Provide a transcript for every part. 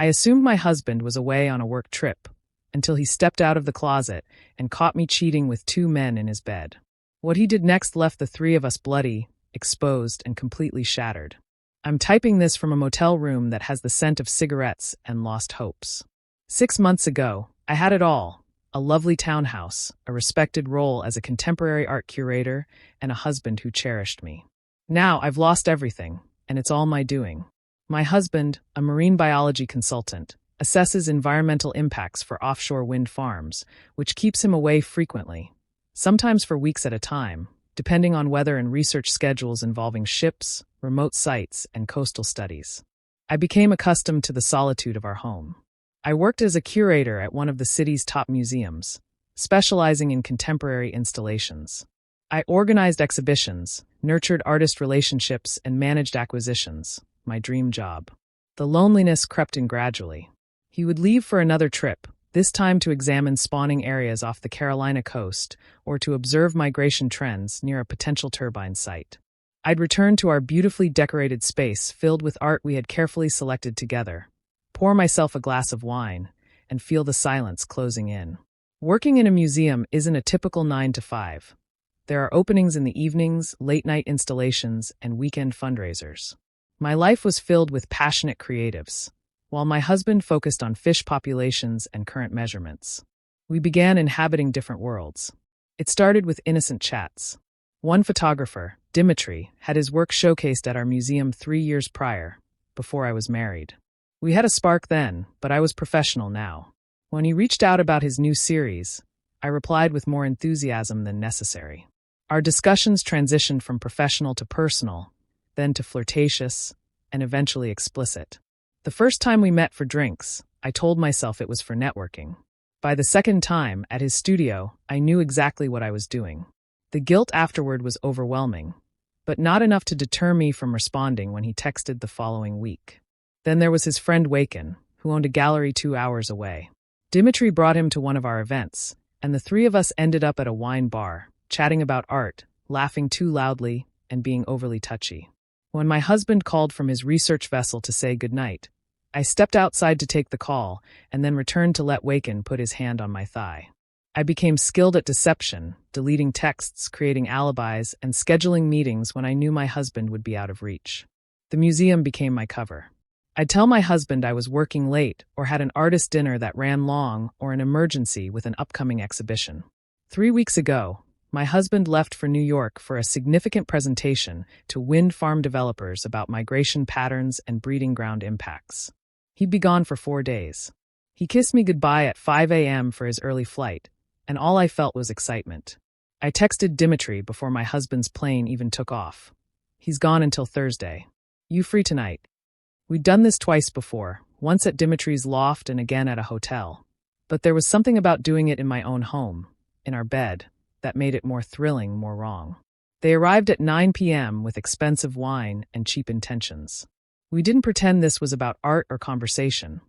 I assumed my husband was away on a work trip, until he stepped out of the closet and caught me cheating with two men in his bed. What he did next left the three of us bloody, exposed, and completely shattered. I'm typing this from a motel room that has the scent of cigarettes and lost hopes. 6 months ago, I had it all: a lovely townhouse, a respected role as a contemporary art curator, and a husband who cherished me. Now I've lost everything, and it's all my doing. My husband, a marine biology consultant, assesses environmental impacts for offshore wind farms, which keeps him away frequently, sometimes for weeks at a time, depending on weather and research schedules involving ships, remote sites, and coastal studies. I became accustomed to the solitude of our home. I worked as a curator at one of the city's top museums, specializing in contemporary installations. I organized exhibitions, nurtured artist relationships, and managed acquisitions, my dream job. The loneliness crept in gradually. He would leave for another trip, this time to examine spawning areas off the Carolina coast or to observe migration trends near a potential turbine site. I'd return to our beautifully decorated space filled with art we had carefully selected together, pour myself a glass of wine, and feel the silence closing in. Working in a museum isn't a typical 9 to 5. There are openings in the evenings, late-night installations, and weekend fundraisers. My life was filled with passionate creatives, while my husband focused on fish populations and current measurements. We began inhabiting different worlds. It started with innocent chats. One photographer, Dimitri, had his work showcased at our museum 3 years prior, before I was married. We had a spark then, but I was professional now. When he reached out about his new series, I replied with more enthusiasm than necessary. Our discussions transitioned from professional to personal, then to flirtatious, and eventually explicit. The first time we met for drinks, I told myself it was for networking. By the second time, at his studio, I knew exactly what I was doing. The guilt afterward was overwhelming, but not enough to deter me from responding when he texted the following week. Then there was his friend Waken, who owned a gallery 2 hours away. Dimitri brought him to one of our events, and the three of us ended up at a wine bar, chatting about art, laughing too loudly, and being overly touchy. When my husband called from his research vessel to say goodnight, I stepped outside to take the call and then returned to let Waken put his hand on my thigh. I became skilled at deception, deleting texts, creating alibis, and scheduling meetings when I knew my husband would be out of reach. The museum became my cover. I'd tell my husband I was working late or had an artist dinner that ran long or an emergency with an upcoming exhibition. 3 weeks ago, my husband left for New York for a significant presentation to wind farm developers about migration patterns and breeding ground impacts. He'd be gone for 4 days. He kissed me goodbye at 5 a.m. for his early flight, and all I felt was excitement. I texted Dimitri before my husband's plane even took off. He's gone until Thursday. You free tonight? We'd done this twice before, once at Dimitri's loft and again at a hotel. But there was something about doing it in my own home, in our bed, that made it more thrilling, more wrong. They arrived at 9 p.m. with expensive wine and cheap intentions. We didn't pretend this was about art or conversation.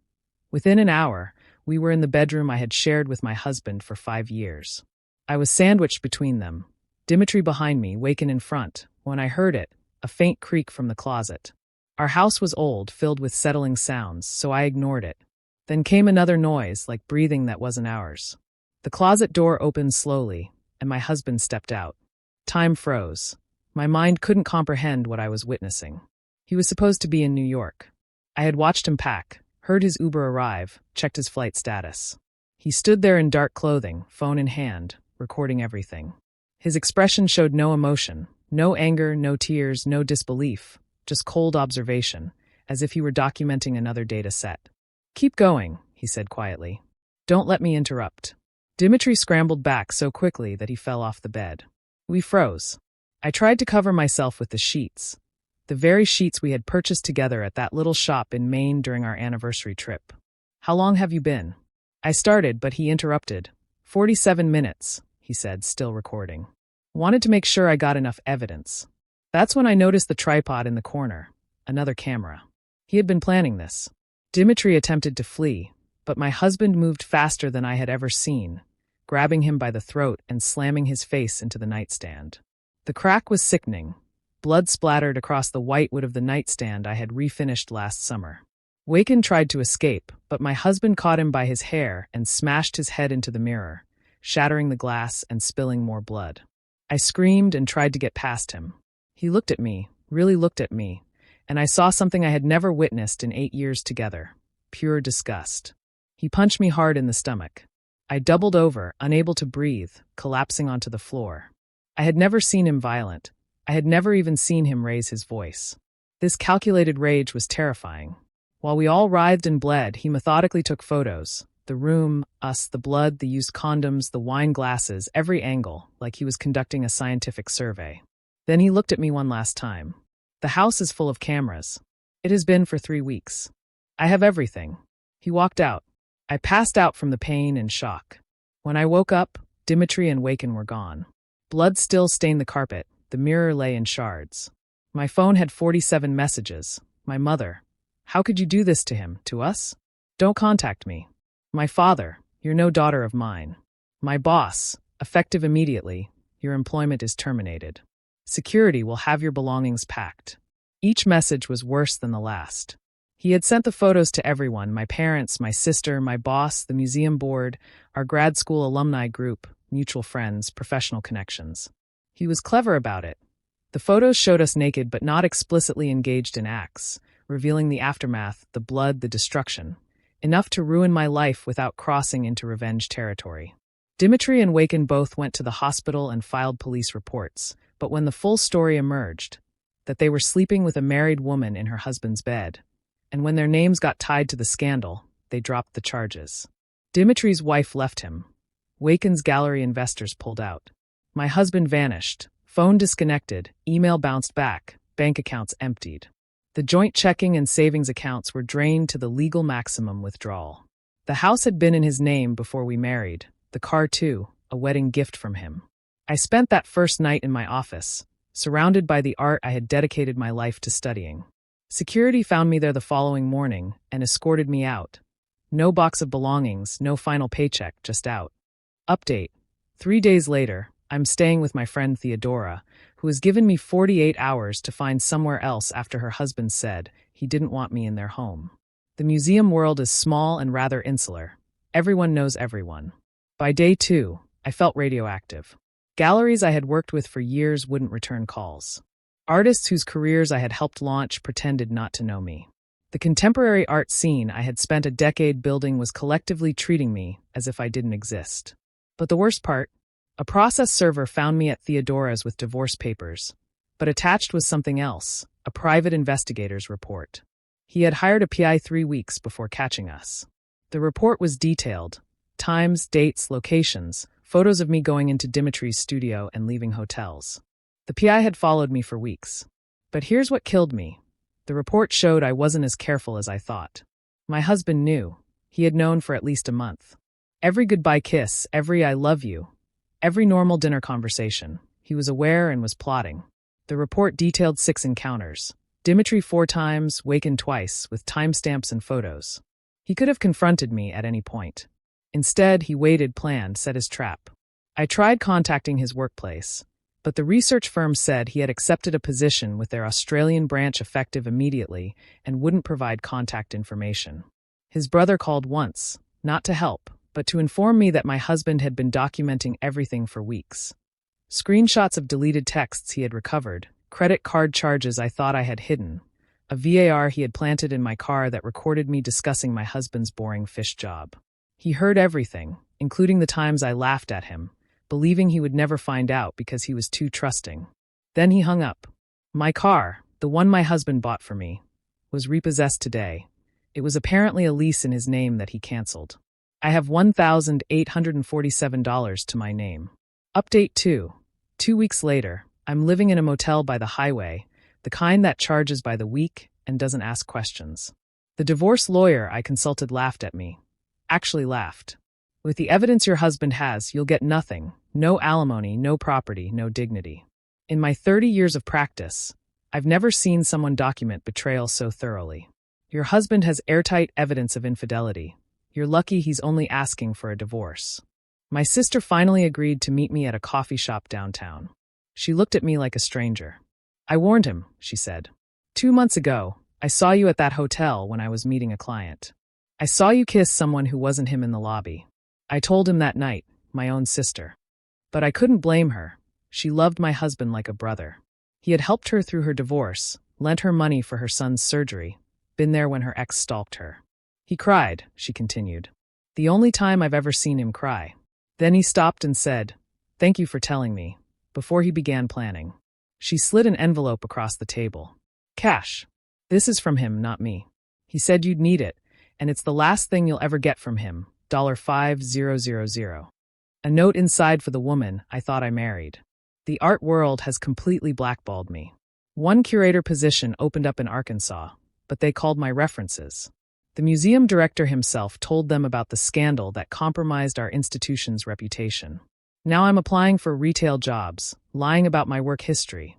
Within an hour, we were in the bedroom I had shared with my husband for 5 years. I was sandwiched between them, Dimitri behind me, Waken in front, when I heard it, a faint creak from the closet. Our house was old, filled with settling sounds, so I ignored it. Then came another noise, like breathing that wasn't ours. The closet door opened slowly, and my husband stepped out. Time froze. My mind couldn't comprehend what I was witnessing. He was supposed to be in New York. I had watched him pack, heard his Uber arrive, checked his flight status. He stood there in dark clothing, phone in hand, recording everything. His expression showed no emotion, no anger, no tears, no disbelief, just cold observation, as if he were documenting another data set. "Keep going," he said quietly. "Don't let me interrupt." Dimitri scrambled back so quickly that he fell off the bed. We froze. I tried to cover myself with the sheets, the very sheets we had purchased together at that little shop in Maine during our anniversary trip. "How long have you been?" I started, but he interrupted. 47 minutes, he said, still recording. Wanted to make sure I got enough evidence. That's when I noticed the tripod in the corner, another camera. He had been planning this. Dimitri attempted to flee, but my husband moved faster than I had ever seen, grabbing him by the throat and slamming his face into the nightstand. The crack was sickening. Blood splattered across the whitewood of the nightstand I had refinished last summer. Waken tried to escape, but my husband caught him by his hair and smashed his head into the mirror, shattering the glass and spilling more blood. I screamed and tried to get past him. He looked at me, really looked at me, and I saw something I had never witnessed in 8 years together: pure disgust. He punched me hard in the stomach. I doubled over, unable to breathe, collapsing onto the floor. I had never seen him violent. I had never even seen him raise his voice. This calculated rage was terrifying. While we all writhed and bled, he methodically took photos. The room, us, the blood, the used condoms, the wine glasses, every angle, like he was conducting a scientific survey. Then he looked at me one last time. The house is full of cameras. It has been for 3 weeks. I have everything. He walked out. I passed out from the pain and shock. When I woke up, Dimitri and Waken were gone. Blood still stained the carpet. The mirror lay in shards. My phone had 47 messages. My mother: "How could you do this to him, to us? Don't contact me." My father: "You're no daughter of mine." My boss: "Effective immediately. Your employment is terminated. Security will have your belongings packed." Each message was worse than the last. He had sent the photos to everyone: my parents, my sister, my boss, the museum board, our grad school alumni group, mutual friends, professional connections. He was clever about it. The photos showed us naked but not explicitly engaged in acts, revealing the aftermath, the blood, the destruction. Enough to ruin my life without crossing into revenge territory. Dimitri and Waken both went to the hospital and filed police reports, but when the full story emerged, that they were sleeping with a married woman in her husband's bed, and when their names got tied to the scandal, they dropped the charges. Dimitri's wife left him. Waken's gallery investors pulled out. My husband vanished. Phone disconnected, email bounced back, bank accounts emptied. The joint checking and savings accounts were drained to the legal maximum withdrawal. The house had been in his name before we married, the car too, a wedding gift from him. I spent that first night in my office, surrounded by the art I had dedicated my life to studying. Security found me there the following morning and escorted me out. No box of belongings, no final paycheck, just out. Update: 3 days later, I'm staying with my friend Theodora, who has given me 48 hours to find somewhere else after her husband said he didn't want me in their home. The museum world is small and rather insular. Everyone knows everyone. By day 2, I felt radioactive. Galleries I had worked with for years wouldn't return calls. Artists whose careers I had helped launch pretended not to know me. The contemporary art scene I had spent a decade building was collectively treating me as if I didn't exist. But the worst part: a process server found me at Theodora's with divorce papers, but attached was something else, a private investigator's report. He had hired a PI 3 weeks before catching us. The report was detailed: times, dates, locations, photos of me going into Dimitri's studio and leaving hotels. The PI had followed me for weeks. But here's what killed me. The report showed I wasn't as careful as I thought. My husband knew. He had known for at least a month. Every goodbye kiss, every "I love you," every normal dinner conversation, he was aware and was plotting. The report detailed 6 encounters: Dimitri 4 times, Waken twice, with timestamps and photos. He could have confronted me at any point. Instead, he waited, planned, set his trap. I tried contacting his workplace, but the research firm said he had accepted a position with their Australian branch effective immediately and wouldn't provide contact information. His brother called once, not to help, but to inform me that my husband had been documenting everything for weeks. Screenshots of deleted texts he had recovered, credit card charges I thought I had hidden, a VAR he had planted in my car that recorded me discussing my husband's boring fish job. He heard everything, including the times I laughed at him, believing he would never find out because he was too trusting. Then he hung up. My car, the one my husband bought for me, was repossessed today. It was apparently a lease in his name that he canceled. I have $1,847 to my name. Update 2. 2 weeks later, I'm living in a motel by the highway, the kind that charges by the week and doesn't ask questions. The divorce lawyer I consulted laughed at me. Actually laughed. With the evidence your husband has, you'll get nothing. No alimony, no property, no dignity. In my 30 years of practice, I've never seen someone document betrayal so thoroughly. Your husband has airtight evidence of infidelity. You're lucky he's only asking for a divorce. My sister finally agreed to meet me at a coffee shop downtown. She looked at me like a stranger. I warned him, she said. 2 months ago, I saw you at that hotel when I was meeting a client. I saw you kiss someone who wasn't him in the lobby. I told him that night, my own sister. But I couldn't blame her. She loved my husband like a brother. He had helped her through her divorce, lent her money for her son's surgery, been there when her ex stalked her. He cried, she continued. The only time I've ever seen him cry. Then he stopped and said, "Thank you for telling me," before he began planning. She slid an envelope across the table. Cash. This is from him, not me. He said you'd need it, and it's the last thing you'll ever get from him, $5,000. A note inside for the woman I thought I married. The art world has completely blackballed me. One curator position opened up in Arkansas, but they called my references. The museum director himself told them about the scandal that compromised our institution's reputation. Now I'm applying for retail jobs, lying about my work history.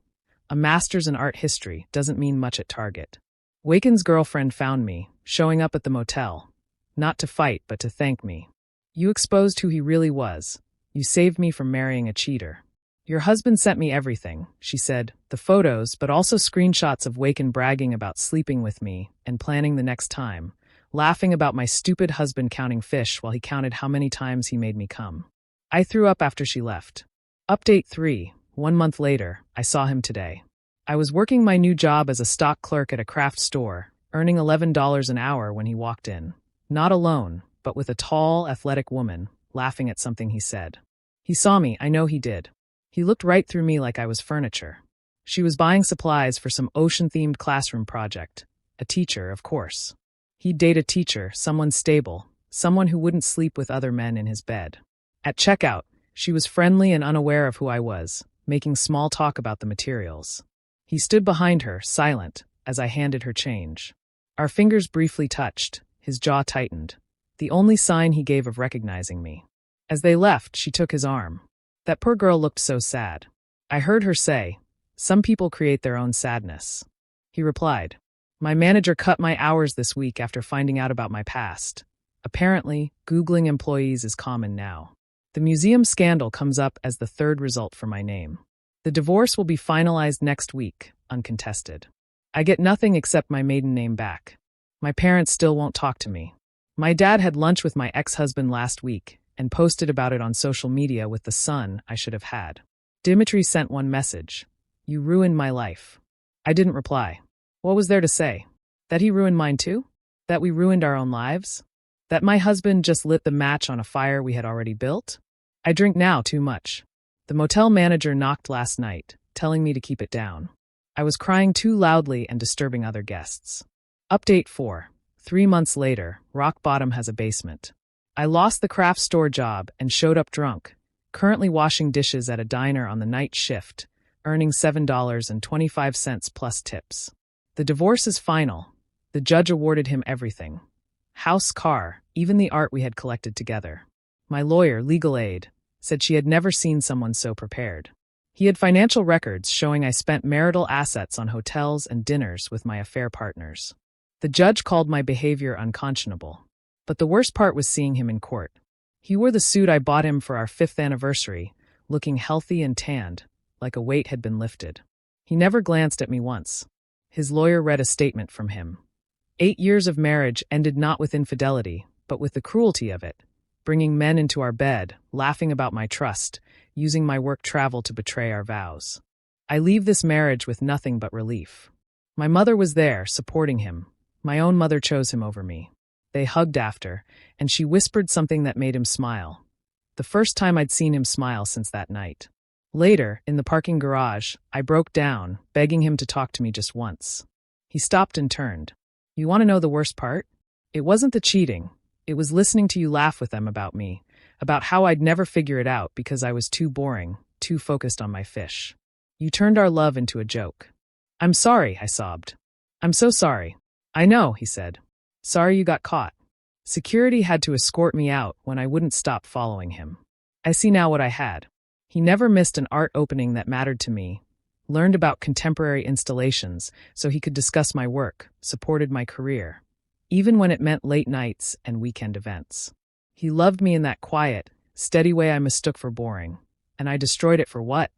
A master's in art history doesn't mean much at Target. Waken's girlfriend found me, showing up at the motel. Not to fight, but to thank me. You exposed who he really was. You saved me from marrying a cheater. Your husband sent me everything, she said, the photos, but also screenshots of Waken bragging about sleeping with me and planning the next time, laughing about my stupid husband counting fish while he counted how many times he made me come. I threw up after she left. Update 3. 1 month later, I saw him today. I was working my new job as a stock clerk at a craft store, earning $11 an hour when he walked in. Not alone, but with a tall, athletic woman, laughing at something he said. He saw me, I know he did. He looked right through me like I was furniture. She was buying supplies for some ocean-themed classroom project. A teacher, of course. He'd date a teacher, someone stable, someone who wouldn't sleep with other men in his bed. At checkout, she was friendly and unaware of who I was, making small talk about the materials. He stood behind her, silent, as I handed her change. Our fingers briefly touched, his jaw tightened, the only sign he gave of recognizing me. As they left, she took his arm. That poor girl looked so sad. I heard her say, "Some people create their own sadness." He replied, "My manager cut my hours this week after finding out about my past. Apparently, Googling employees is common now." The museum scandal comes up as the third result for my name. The divorce will be finalized next week, uncontested. I get nothing except my maiden name back. My parents still won't talk to me. My dad had lunch with my ex-husband last week and posted about it on social media with the son I should have had. Dimitri sent one message. "You ruined my life." I didn't reply. What was there to say? That he ruined mine too? That we ruined our own lives? That my husband just lit the match on a fire we had already built? I drink now too much. The motel manager knocked last night, telling me to keep it down. I was crying too loudly and disturbing other guests. Update 4. 3 months later, Rock Bottom has a basement. I lost the craft store job and showed up drunk, currently washing dishes at a diner on the night shift, earning $7.25 plus tips. The divorce is final. The judge awarded him everything. House, car, even the art we had collected together. My lawyer, legal aid, said she had never seen someone so prepared. He had financial records showing I spent marital assets on hotels and dinners with my affair partners. The judge called my behavior unconscionable. But the worst part was seeing him in court. He wore the suit I bought him for our 5th anniversary, looking healthy and tanned, like a weight had been lifted. He never glanced at me once. His lawyer read a statement from him. 8 years of marriage ended not with infidelity, but with the cruelty of it, bringing men into our bed, laughing about my trust, using my work travel to betray our vows. I leave this marriage with nothing but relief. My mother was there, supporting him. My own mother chose him over me. They hugged after, and she whispered something that made him smile. The first time I'd seen him smile since that night. Later, in the parking garage, I broke down, begging him to talk to me just once. He stopped and turned. "You want to know the worst part? It wasn't the cheating. It was listening to you laugh with them about me, about how I'd never figure it out because I was too boring, too focused on my fish. You turned our love into a joke." "I'm sorry," I sobbed. "I'm so sorry." "I know," he said. "Sorry you got caught." Security had to escort me out when I wouldn't stop following him. I see now what I had. He never missed an art opening that mattered to me, learned about contemporary installations so he could discuss my work, supported my career, even when it meant late nights and weekend events. He loved me in that quiet, steady way I mistook for boring. And I destroyed it for what?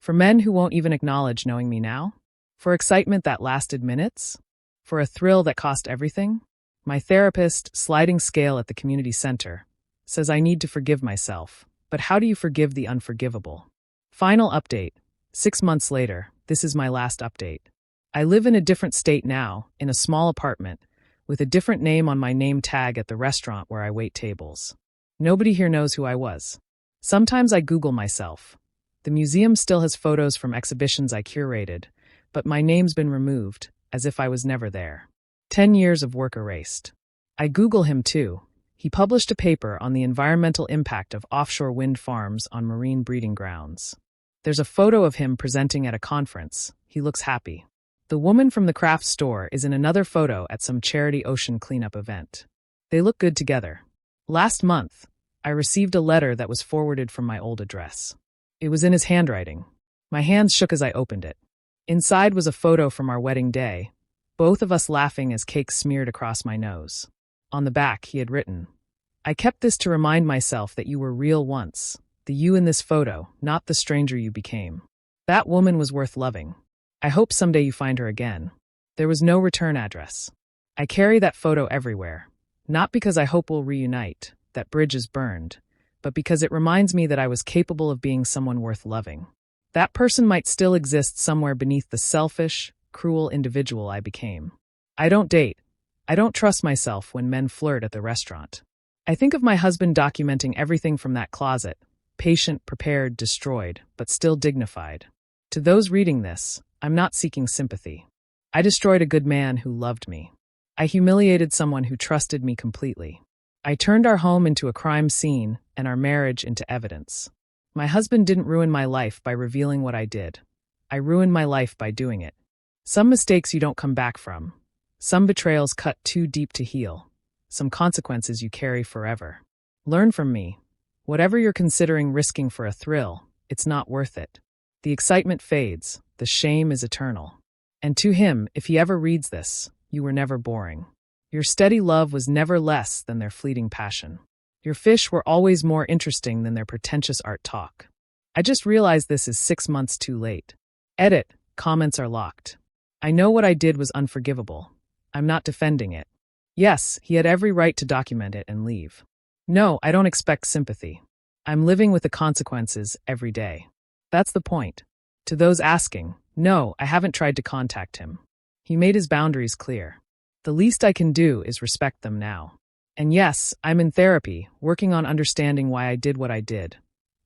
For men who won't even acknowledge knowing me now? For excitement that lasted minutes? For a thrill that cost everything? My therapist, sliding scale at the community center, says I need to forgive myself. But how do you forgive the unforgivable? Final update. 6 months later, this is my last update. I live in a different state now, in a small apartment, with a different name on my name tag at the restaurant where I wait tables. Nobody here knows who I was. Sometimes I Google myself. The museum still has photos from exhibitions I curated, but my name's been removed, as if I was never there. 10 years of work erased. I Google him too. He published a paper on the environmental impact of offshore wind farms on marine breeding grounds. There's a photo of him presenting at a conference. He looks happy. The woman from the craft store is in another photo at some charity ocean cleanup event. They look good together. Last month, I received a letter that was forwarded from my old address. It was in his handwriting. My hands shook as I opened it. Inside was a photo from our wedding day, both of us laughing as cake smeared across my nose. On the back, he had written, "I kept this to remind myself that you were real once, the you in this photo, not the stranger you became. That woman was worth loving. I hope someday you find her again." There was no return address. I carry that photo everywhere, not because I hope we'll reunite, that bridge is burned, but because it reminds me that I was capable of being someone worth loving. That person might still exist somewhere beneath the selfish, cruel individual I became. I don't date. I don't trust myself when men flirt at the restaurant. I think of my husband documenting everything from that closet, patient, prepared, destroyed, but still dignified. To those reading this, I'm not seeking sympathy. I destroyed a good man who loved me. I humiliated someone who trusted me completely. I turned our home into a crime scene and our marriage into evidence. My husband didn't ruin my life by revealing what I did. I ruined my life by doing it. Some mistakes you don't come back from. Some betrayals cut too deep to heal. Some consequences you carry forever. Learn from me. Whatever you're considering risking for a thrill, it's not worth it. The excitement fades. The shame is eternal. And to him, if he ever reads this, you were never boring. Your steady love was never less than their fleeting passion. Your fish were always more interesting than their pretentious art talk. I just realized this is 6 months too late. Edit. Comments are locked. I know what I did was unforgivable. I'm not defending it. Yes, he had every right to document it and leave. No, I don't expect sympathy. I'm living with the consequences every day. That's the point. To those asking, no, I haven't tried to contact him. He made his boundaries clear. The least I can do is respect them now. And yes, I'm in therapy, working on understanding why I did what I did.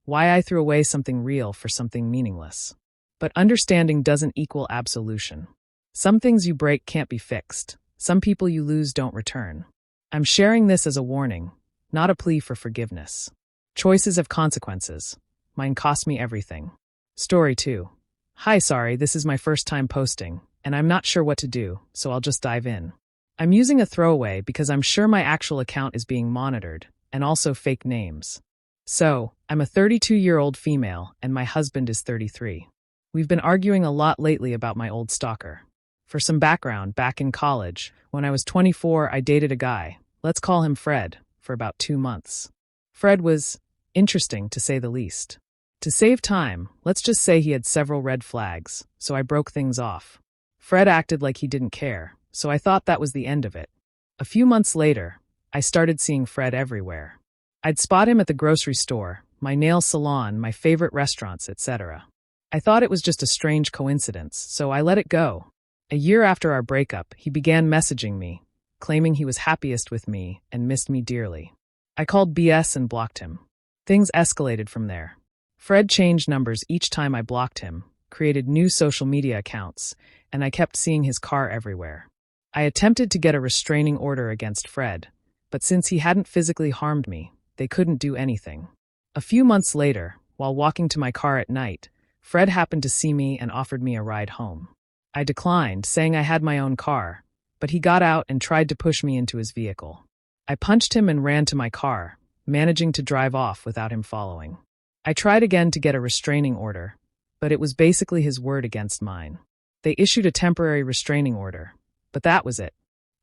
Why I threw away something real for something meaningless. But understanding doesn't equal absolution. Some things you break can't be fixed. Some people you lose don't return. I'm sharing this as a warning, not a plea for forgiveness. Choices have consequences. Mine cost me everything. Story 2. Hi, sorry, this is my first time posting, and I'm not sure what to do, so I'll just dive in. I'm using a throwaway because I'm sure my actual account is being monitored, and also fake names. So, I'm a 32-year-old female, and my husband is 33. We've been arguing a lot lately about my old stalker. For some background, back in college, when I was 24, I dated a guy, let's call him Fred, for about 2 months. Fred was interesting, to say the least. To save time, let's just say he had several red flags, so I broke things off. Fred acted like he didn't care, so I thought that was the end of it. A few months later, I started seeing Fred everywhere. I'd spot him at the grocery store, my nail salon, my favorite restaurants, etc. I thought it was just a strange coincidence, so I let it go. A year after our breakup, he began messaging me, claiming he was happiest with me and missed me dearly. I called BS and blocked him. Things escalated from there. Fred changed numbers each time I blocked him, created new social media accounts, and I kept seeing his car everywhere. I attempted to get a restraining order against Fred, but since he hadn't physically harmed me, they couldn't do anything. A few months later, while walking to my car at night, Fred happened to see me and offered me a ride home. I declined, saying I had my own car, but he got out and tried to push me into his vehicle. I punched him and ran to my car, managing to drive off without him following. I tried again to get a restraining order, but it was basically his word against mine. They issued a temporary restraining order, but that was it.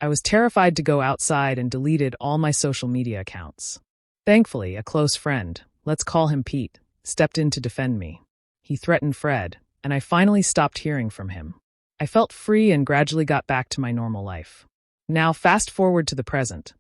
I was terrified to go outside and deleted all my social media accounts. Thankfully, a close friend, let's call him Pete, stepped in to defend me. He threatened Fred, and I finally stopped hearing from him. I felt free and gradually got back to my normal life. Now, fast forward to the present.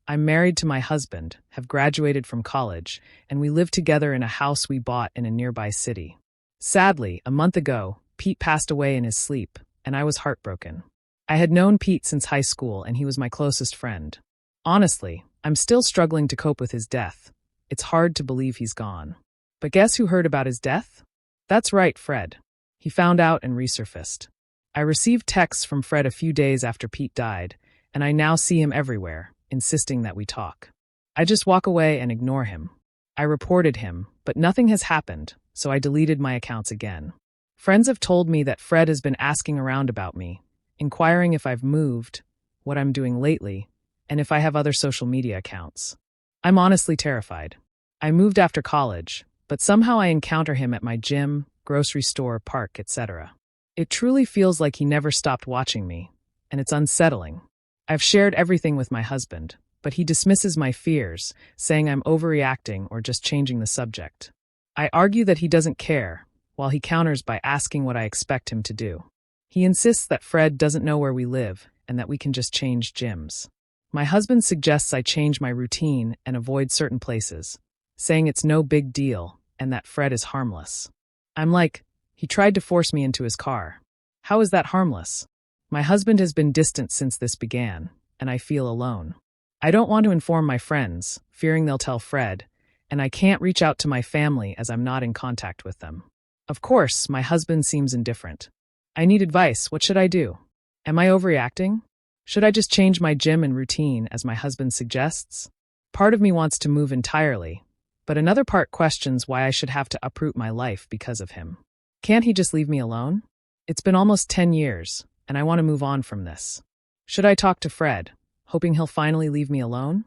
I'm married to my husband, have graduated from college, and we live together in a house we bought in a nearby city. Sadly, a month ago, Pete passed away in his sleep, and I was heartbroken. I had known Pete since high school, and he was my closest friend. Honestly, I'm still struggling to cope with his death. It's hard to believe he's gone. But guess who heard about his death? That's right, Fred. He found out and resurfaced. I received texts from Fred a few days after Pete died, and I now see him everywhere, insisting that we talk. I just walk away and ignore him. I reported him, but nothing has happened, so I deleted my accounts again. Friends have told me that Fred has been asking around about me, inquiring if I've moved, what I'm doing lately, and if I have other social media accounts. I'm honestly terrified. I moved after college, but somehow I encounter him at my gym, grocery store, park, etc. It truly feels like he never stopped watching me, and it's unsettling. I've shared everything with my husband, but he dismisses my fears, saying I'm overreacting or just changing the subject. I argue that he doesn't care, while he counters by asking what I expect him to do. He insists that Fred doesn't know where we live and that we can just change gyms. My husband suggests I change my routine and avoid certain places, saying it's no big deal and that Fred is harmless. I'm like, he tried to force me into his car. How is that harmless? My husband has been distant since this began, and I feel alone. I don't want to inform my friends, fearing they'll tell Fred, and I can't reach out to my family as I'm not in contact with them. Of course, my husband seems indifferent. I need advice. What should I do? Am I overreacting? Should I just change my gym and routine as my husband suggests? Part of me wants to move entirely, but another part questions why I should have to uproot my life because of him. Can't he just leave me alone? It's been almost 10 years, and I want to move on from this. Should I talk to Fred, hoping he'll finally leave me alone?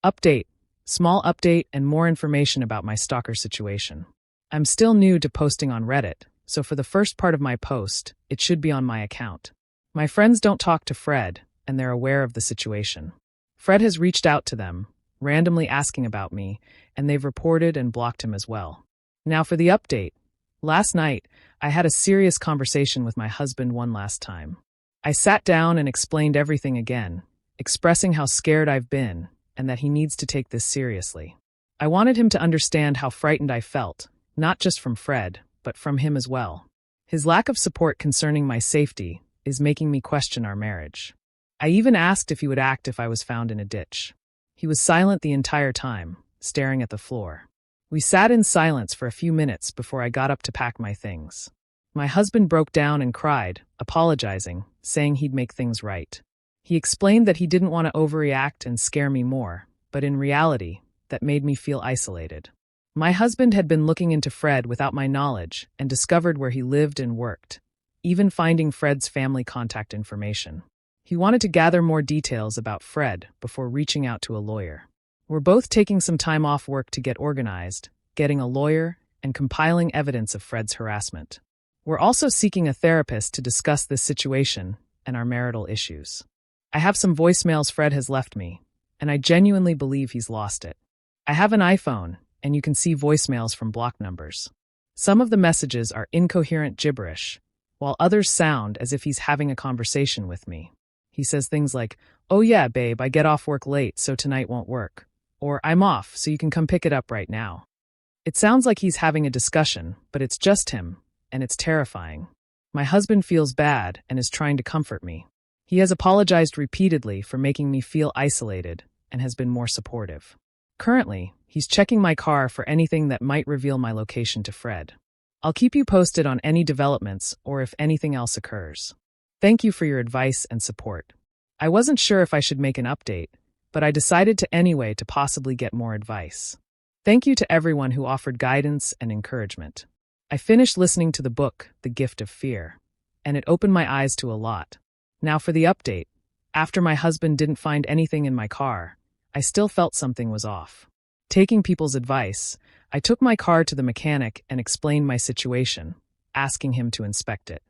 Update. Small update and more information about my stalker situation. I'm still new to posting on Reddit, so for the first part of my post, it should be on my account. My friends don't talk to Fred, and they're aware of the situation. Fred has reached out to them, randomly asking about me, and they've reported and blocked him as well. Now for the update. Last night, I had a serious conversation with my husband one last time. I sat down and explained everything again, expressing how scared I've been and that he needs to take this seriously. I wanted him to understand how frightened I felt, not just from Fred, but from him as well. His lack of support concerning my safety is making me question our marriage. I even asked if he would act if I was found in a ditch. He was silent the entire time, staring at the floor. We sat in silence for a few minutes before I got up to pack my things. My husband broke down and cried, apologizing, saying he'd make things right. He explained that he didn't want to overreact and scare me more, but in reality, that made me feel isolated. My husband had been looking into Fred without my knowledge and discovered where he lived and worked, even finding Fred's family contact information. He wanted to gather more details about Fred before reaching out to a lawyer. We're both taking some time off work to get organized, getting a lawyer, and compiling evidence of Fred's harassment. We're also seeking a therapist to discuss this situation and our marital issues. I have some voicemails Fred has left me, and I genuinely believe he's lost it. I have an iPhone, and you can see voicemails from blocked numbers. Some of the messages are incoherent gibberish, while others sound as if he's having a conversation with me. He says things like, "Oh yeah, babe, I get off work late, so tonight won't work." Or, "I'm off, so you can come pick it up right now." It sounds like he's having a discussion, but it's just him, and it's terrifying. My husband feels bad and is trying to comfort me. He has apologized repeatedly for making me feel isolated and has been more supportive. Currently, he's checking my car for anything that might reveal my location to Fred. I'll keep you posted on any developments or if anything else occurs. Thank you for your advice and support. I wasn't sure if I should make an update, but I decided to anyway to possibly get more advice. Thank you to everyone who offered guidance and encouragement. I finished listening to the book, The Gift of Fear, and it opened my eyes to a lot. Now for the update. After my husband didn't find anything in my car, I still felt something was off. Taking people's advice, I took my car to the mechanic and explained my situation, asking him to inspect it.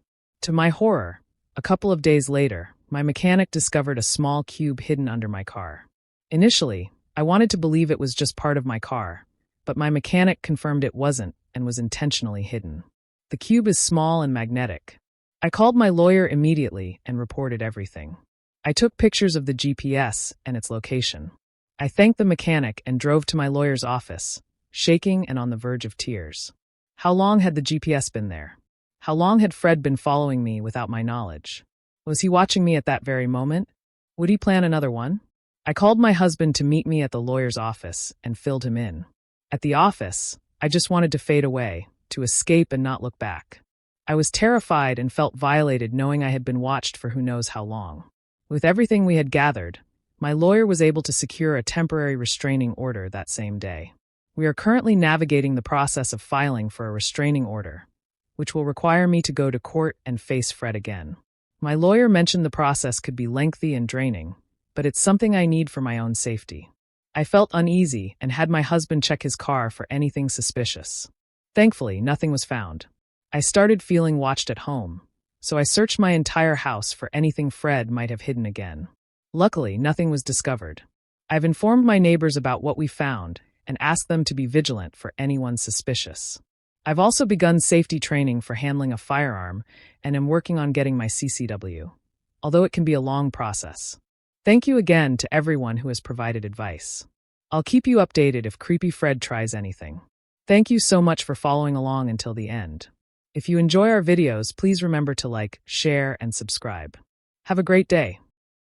To my horror, a couple of days later, my mechanic discovered a small cube hidden under my car. Initially, I wanted to believe it was just part of my car, but my mechanic confirmed it wasn't and was intentionally hidden. The cube is small and magnetic. I called my lawyer immediately and reported everything. I took pictures of the GPS and its location. I thanked the mechanic and drove to my lawyer's office, shaking and on the verge of tears. How long had the GPS been there? How long had Fred been following me without my knowledge? Was he watching me at that very moment? Would he plan another one? I called my husband to meet me at the lawyer's office and filled him in. At the office, I just wanted to fade away, to escape and not look back. I was terrified and felt violated knowing I had been watched for who knows how long. With everything we had gathered, my lawyer was able to secure a temporary restraining order that same day. We are currently navigating the process of filing for a restraining order, which will require me to go to court and face Fred again. My lawyer mentioned the process could be lengthy and draining, but it's something I need for my own safety. I felt uneasy and had my husband check his car for anything suspicious. Thankfully, nothing was found. I started feeling watched at home, so I searched my entire house for anything Fred might have hidden again. Luckily, nothing was discovered. I've informed my neighbors about what we found and asked them to be vigilant for anyone suspicious. I've also begun safety training for handling a firearm and am working on getting my CCW, although it can be a long process. Thank you again to everyone who has provided advice. I'll keep you updated if Creepy Fred tries anything. Thank you so much for following along until the end. If you enjoy our videos, please remember to like, share, and subscribe. Have a great day.